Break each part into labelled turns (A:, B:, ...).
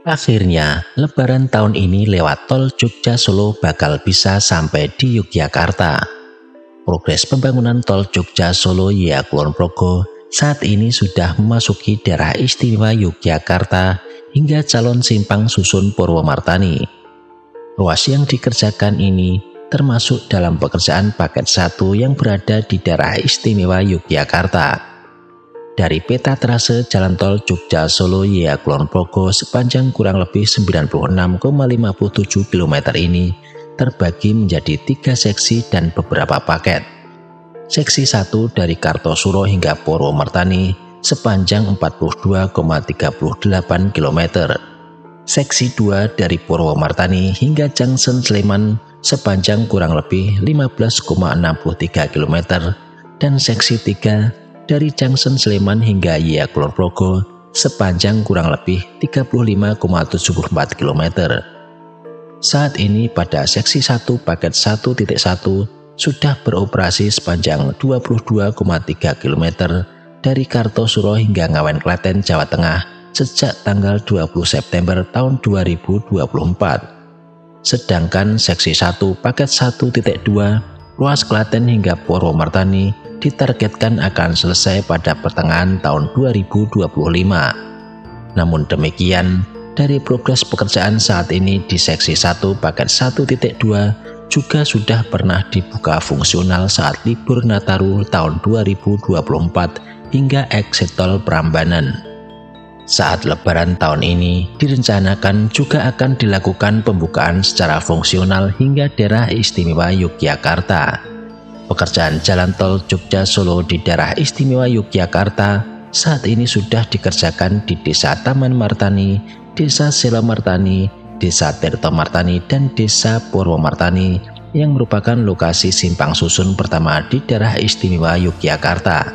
A: Akhirnya, Lebaran tahun ini lewat tol Jogja Solo bakal bisa sampai di Yogyakarta. Progres pembangunan tol Jogja Solo ya Kulon Progo saat ini sudah memasuki daerah istimewa Yogyakarta hingga calon simpang susun Purwomartani. Ruas yang dikerjakan ini termasuk dalam pekerjaan paket 1 yang berada di daerah istimewa Yogyakarta. Dari peta trase jalan tol Jogja Solo ya Kulon Progo sepanjang kurang lebih 96,57 km ini terbagi menjadi 3 seksi dan beberapa paket. Seksi 1 dari Kartosuro hingga Purwomartani sepanjang 42,38 km. Seksi 2 dari Purwomartani hingga Junction Sleman sepanjang kurang lebih 15,63 km dan seksi 3 dari Junction Sleman hingga Ya Kulon Progo sepanjang kurang lebih 35,74 km. Saat ini pada seksi 1 paket 1.1 sudah beroperasi sepanjang 22,3 km dari Kartosuro hingga Ngawen Klaten, Jawa Tengah sejak tanggal 20 September tahun 2024. Sedangkan seksi 1 paket 1.2 ruas Klaten hingga Purwomartani ditargetkan akan selesai pada pertengahan tahun 2025. Namun demikian, dari progres pekerjaan saat ini di seksi 1 paket 1.2 juga sudah pernah dibuka fungsional saat libur Nataru tahun 2024 hingga exit tol Prambanan. Saat Lebaran tahun ini direncanakan juga akan dilakukan pembukaan secara fungsional hingga daerah istimewa Yogyakarta. Pekerjaan jalan tol Jogja Solo di daerah istimewa Yogyakarta saat ini sudah dikerjakan di Desa Taman Martani, Desa Selomartani, Desa Tirto Martani, dan Desa Purwomartani yang merupakan lokasi simpang susun pertama di daerah istimewa Yogyakarta.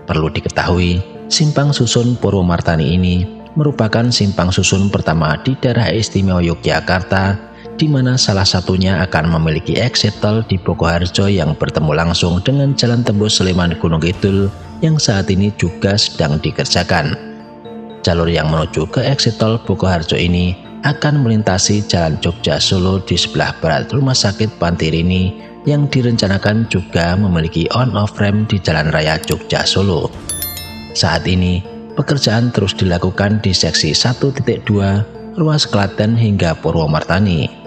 A: Perlu diketahui, simpang susun Purwomartani ini merupakan simpang susun pertama di daerah istimewa Yogyakarta, di mana salah satunya akan memiliki exit tol di Bokoharjo yang bertemu langsung dengan jalan tembus Sleman Gunung Kidul yang saat ini juga sedang dikerjakan. Jalur yang menuju ke exit tol Bokoharjo ini akan melintasi jalan Jogja Solo di sebelah barat Rumah Sakit Pantirini yang direncanakan juga memiliki on-off ramp di Jalan Raya Jogja Solo. Saat ini, pekerjaan terus dilakukan di seksi 1.2 ruas Klaten hingga Purwomartani.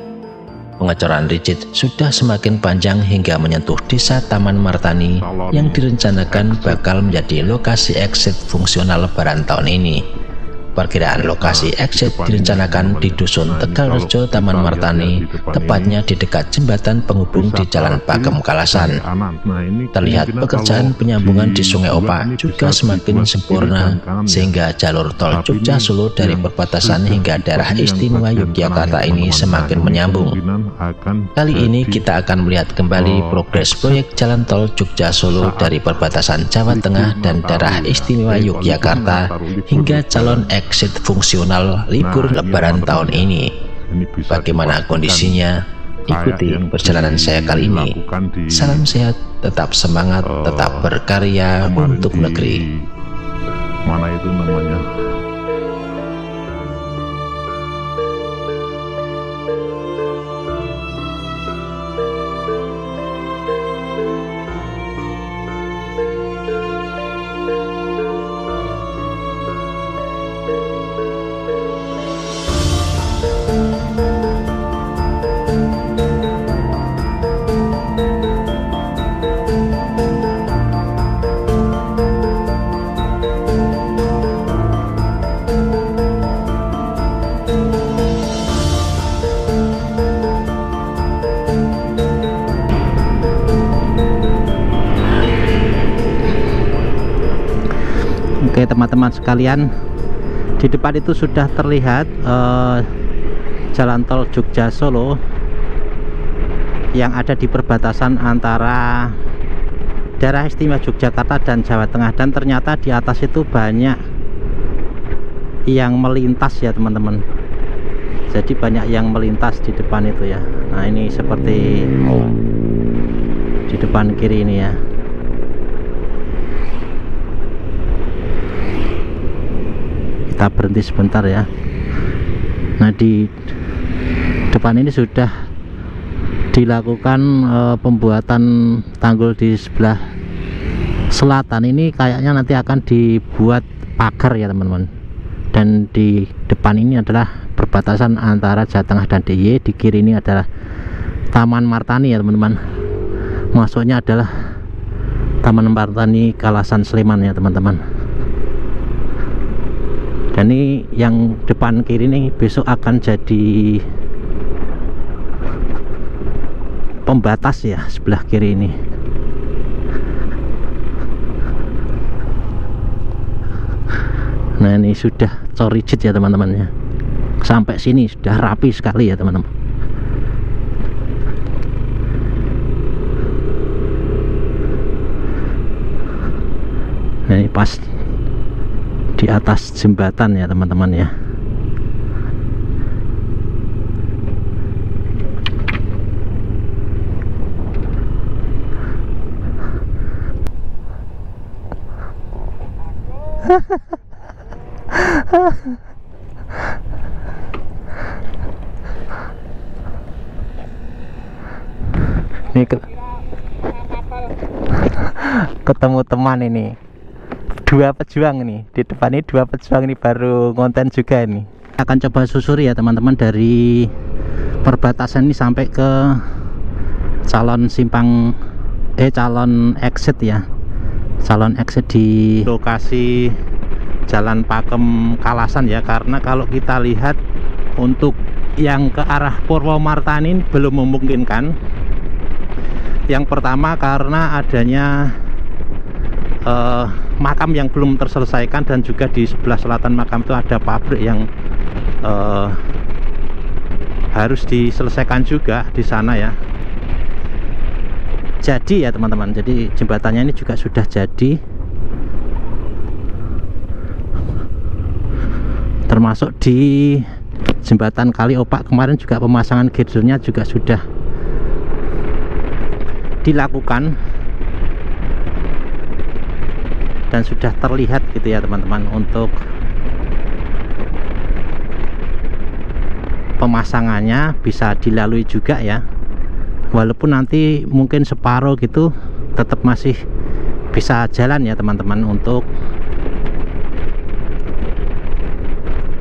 A: Pengecoran rigid sudah semakin panjang hingga menyentuh Desa Taman Martani yang direncanakan bakal menjadi lokasi exit fungsional Lebaran tahun ini. Perkiraan lokasi exit direncanakan di Dusun Tegalrejo Taman Martani, tepatnya di dekat jembatan penghubung di Jalan Pagem Kalasan. Terlihat pekerjaan penyambungan di Sungai Opa juga semakin sempurna, sehingga jalur tol Jogja Solo dari perbatasan hingga daerah istimewa Yogyakarta ini semakin menyambung. Kali ini kita akan melihat kembali progres proyek jalan tol Jogja Solo dari perbatasan Jawa Tengah dan daerah istimewa Yogyakarta hingga calon exit fungsional libur Lebaran tahun ini. Bagaimana kondisinya? Ikuti perjalanan saya kali ini. Salam sehat, tetap semangat, tetap berkarya untuk negeri.
B: Mana itu namanya?
C: Oke teman-teman sekalian, di depan itu sudah terlihat jalan tol Jogja Solo yang ada di perbatasan antara daerah istimewa Yogyakarta dan Jawa Tengah, dan ternyata di atas itu banyak yang melintas ya teman-teman. Jadi banyak yang melintas di depan itu ya. Nah ini seperti di depan kiri ini ya. Kita berhenti sebentar ya. Nah, di depan ini sudah dilakukan pembuatan tanggul. Di sebelah selatan ini kayaknya nanti akan dibuat pagar ya teman-teman. Dan di depan ini adalah perbatasan antara Jawa Tengah dan DIY. Di kiri ini adalah Taman Martani ya teman-teman. Masuknya adalah Taman Martani Kalasan Sleman ya teman-teman. Dan ini yang depan kiri nih besok akan jadi pembatas ya, sebelah kiri ini. Nah, ini sudah corigit ya teman-teman ya. Sampai sini sudah rapi sekali ya teman-teman. Nah, ini pas di atas jembatan ya teman-teman ya. Ini ketemu teman ini, dua pejuang nih di depan ini, dua pejuang ini baru ngonten juga ini. Akan coba susuri ya teman-teman dari perbatasan ini sampai ke calon exit ya, calon exit di lokasi Jalan Pakem Kalasan ya. Karena kalau kita lihat untuk yang ke arah Purwomartani belum memungkinkan. Yang pertama karena adanya makam yang belum terselesaikan, dan juga di sebelah selatan makam itu ada pabrik yang harus diselesaikan juga di sana ya. Jadi ya teman-teman, jadi jembatannya ini juga sudah jadi, termasuk di jembatan Kali Opak kemarin juga pemasangan girdernya juga sudah dilakukan dan sudah terlihat gitu ya teman-teman. Untuk pemasangannya bisa dilalui juga ya, walaupun nanti mungkin separuh gitu tetap masih bisa jalan ya teman-teman untuk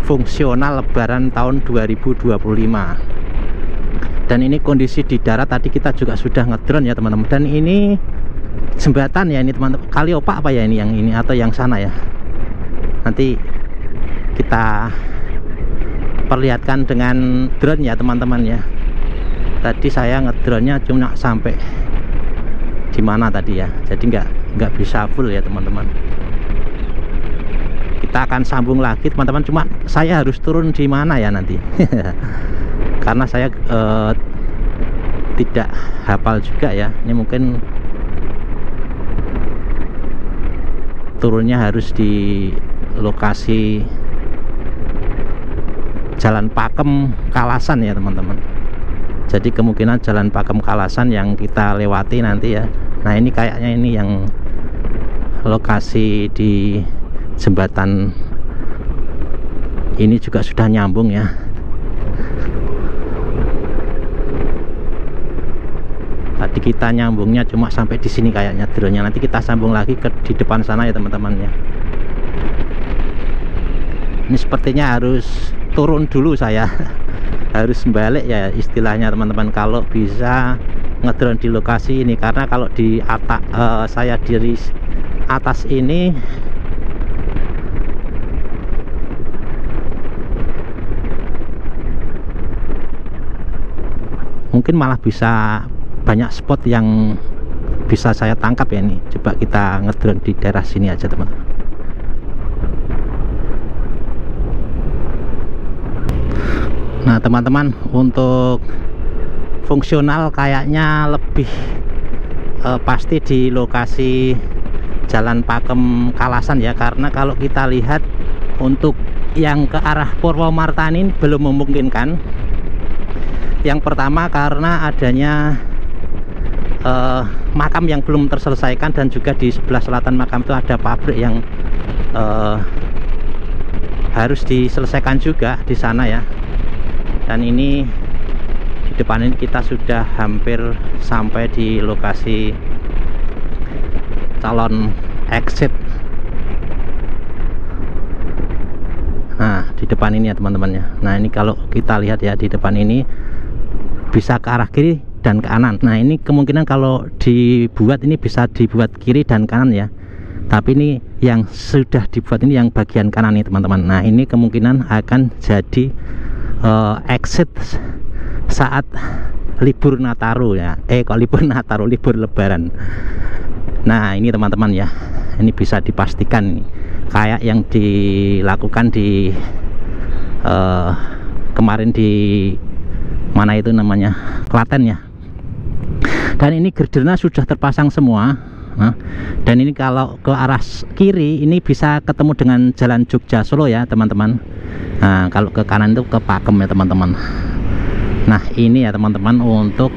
C: fungsional Lebaran tahun 2025. Dan ini kondisi di darat tadi kita juga sudah ngedrone ya teman-teman. Dan ini jembatan ya ini teman-teman, Kali Opak apa ya ini, yang ini atau yang sana ya, nanti kita perlihatkan dengan drone ya teman-teman ya. Tadi saya ngedrone-nya cuma sampai di mana tadi ya, jadi nggak bisa full ya teman-teman. Kita akan sambung lagi teman-teman, cuma saya harus turun di mana ya nanti karena saya tidak hafal juga ya. Ini mungkin turunnya harus di lokasi Jalan Pakem Kalasan ya teman-teman. Jadi kemungkinan Jalan Pakem Kalasan yang kita lewati nanti ya. Nah, ini kayaknya ini yang lokasi di jembatan ini juga sudah nyambung ya. Tadi kita nyambungnya cuma sampai di sini kayaknya drone-nya. Nanti kita sambung lagi ke di depan sana ya teman-teman ya. Ini sepertinya harus turun dulu saya. Harus balik ya istilahnya teman-teman kalau bisa ngedrone di lokasi ini, karena kalau di atas saya di atas ini mungkin malah bisa banyak spot yang bisa saya tangkap ya. Ini coba kita ngedrone di daerah sini aja teman-teman. Nah teman-teman, untuk fungsional kayaknya lebih pasti di lokasi Jalan Pakem Kalasan ya, karena kalau kita lihat untuk yang ke arah Purwomartani belum memungkinkan. Yang pertama karena adanya makam yang belum terselesaikan, dan juga di sebelah selatan makam itu ada pabrik yang harus diselesaikan juga di sana ya. Dan ini di depan ini kita sudah hampir sampai di lokasi calon exit. Nah, di depan ini ya teman-teman ya. Nah, ini kalau kita lihat ya, di depan ini bisa ke arah kiri dan ke kanan. Nah, ini kemungkinan kalau dibuat ini bisa dibuat kiri dan kanan ya. Tapi ini yang sudah dibuat ini yang bagian kanan nih teman-teman. Nah, ini kemungkinan akan jadi exit saat libur Nataru ya. Kok libur Nataru, libur Lebaran. Nah, ini teman-teman ya. Ini bisa dipastikan nih, kayak yang dilakukan di kemarin di mana itu namanya, Klaten ya. Dan ini girdernya sudah terpasang semua. Nah, dan ini kalau ke arah kiri ini bisa ketemu dengan jalan Jogja Solo ya teman-teman. Nah, kalau ke kanan itu ke Pakem ya teman-teman. Nah, ini ya teman-teman untuk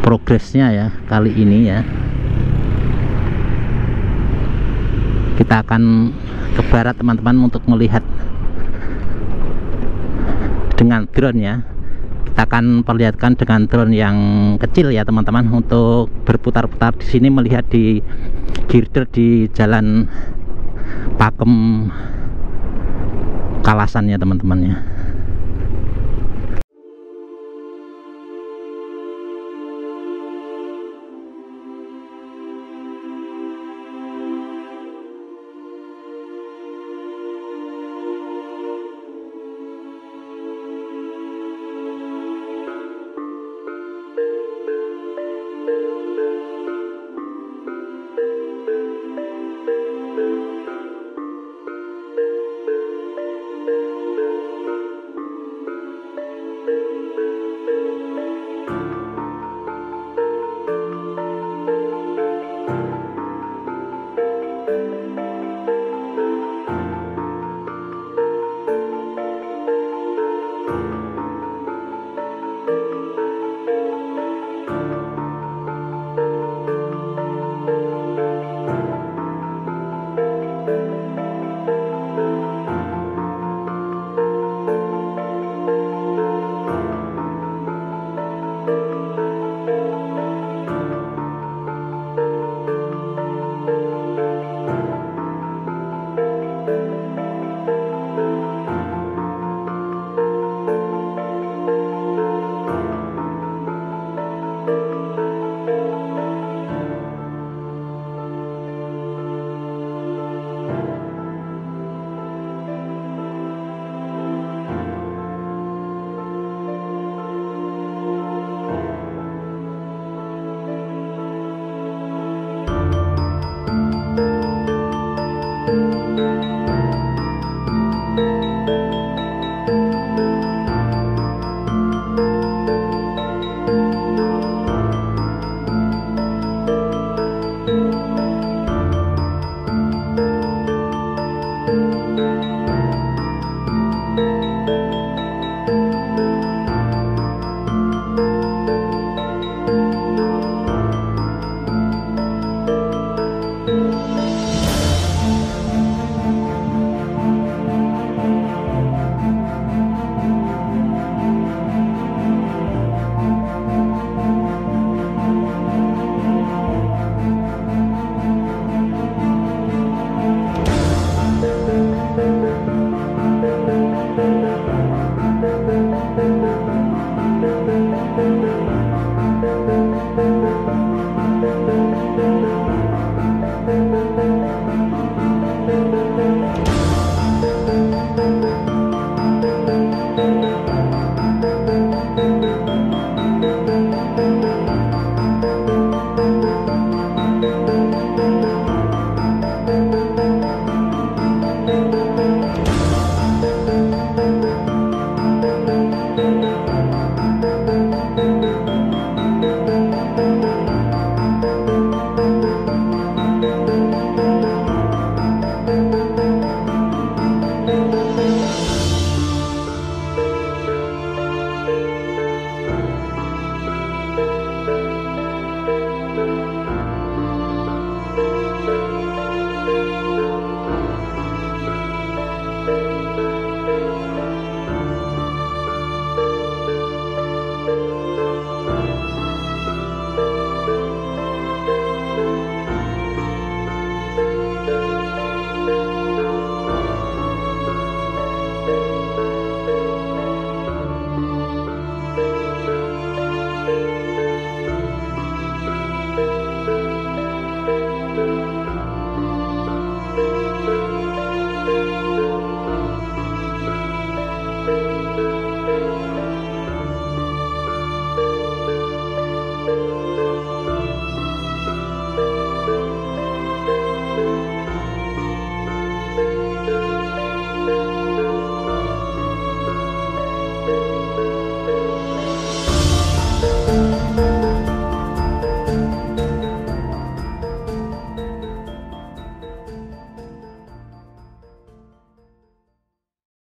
C: progresnya ya kali ini ya. Kita akan ke barat teman-teman untuk melihat dengan drone ya. Kita akan perlihatkan dengan drone yang kecil ya teman-teman, untuk berputar-putar di sini melihat di girder di jalan Pakem Kalasan ya teman-teman ya.